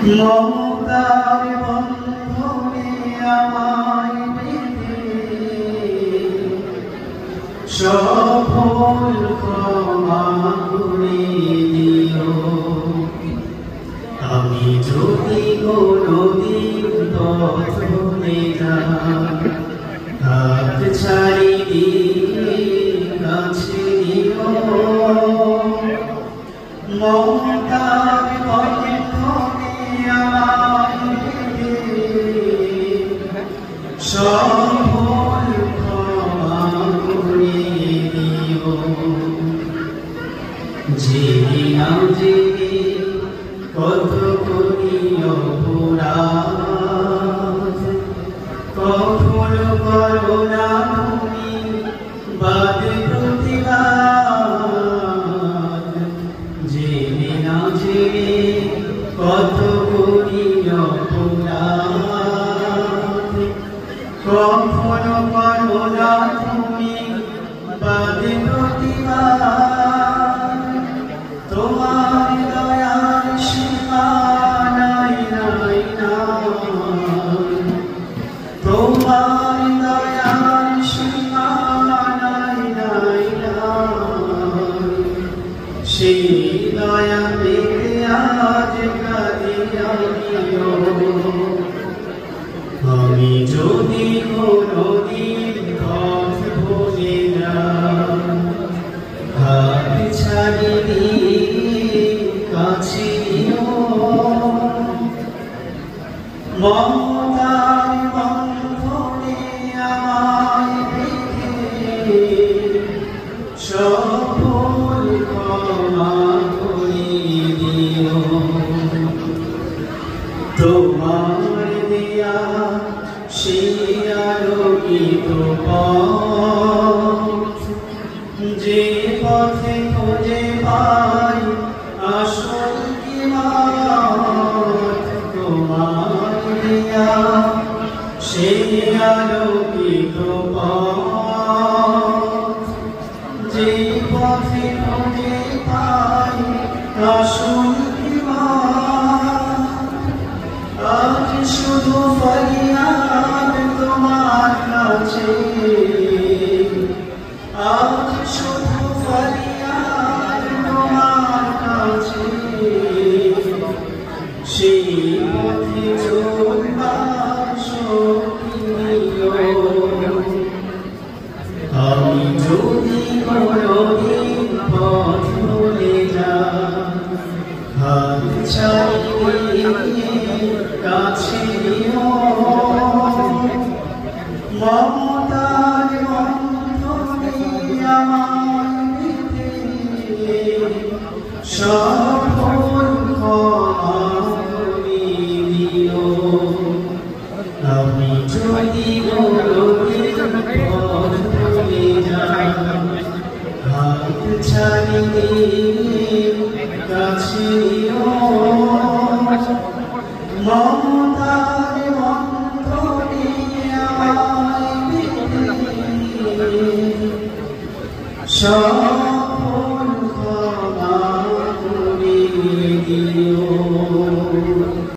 মমতার বন্ধনে আমায় বেঁধে সফল ক্ষমা করে দিও। আমি যদি কোনদিন পথ ভুলে যাই, হাত ছাড়ি দিয়ে কাছে নিও। মমতার বন্ধনে আমায় বেঁধে সফল ক্ষমা করে দিও। জেনে না জেনে কত করি অপরাধ, কখনো করো না তুমি বাদ প্রতিবাদ। জেনে না জেনে কত করি অপরাধ, কখনো করো না তুমি বাদ প্রতিবাদ। তোমার দয়ার সীমা নাই নাই নাই, তোমার দয়ার সীমা নাই নাই নাই। সেই দয়া পেতে আজ কাঁদি আমিও। আমি যদি কোনদিন পথ ভুলে যাই, হাত ছাড়ি দিয়ে কাছে নিও। মমতার বন্ধনে আমায় বেঁধে সফল ক্ষমা করে দিও। তোমার দেয়া সেই আলোকিত পথ, যে পথে খুঁজে পাই আসল কিয়ামত। তোমার দেয়া সেই আলোকিত পথ, যে পথে খুঁজে পাই আসল কিয়ামত। আজ শুধু ফরিয়াদ তোমার কাছে, আজ শুধু ফরিয়াদ তোমার কাছে। সেই পথে চলবার শক্তি দিও। আমি যদি কোনদিন পথ ভুলে যাই, হাত ছাড়ি কাছে নিও। মমতার বন্ধনে আমায় বেঁধে সফল ক্ষমা করে দিও। আমি যদি কোনদিন পথ ভুলে যাই, হাত ছাড়ি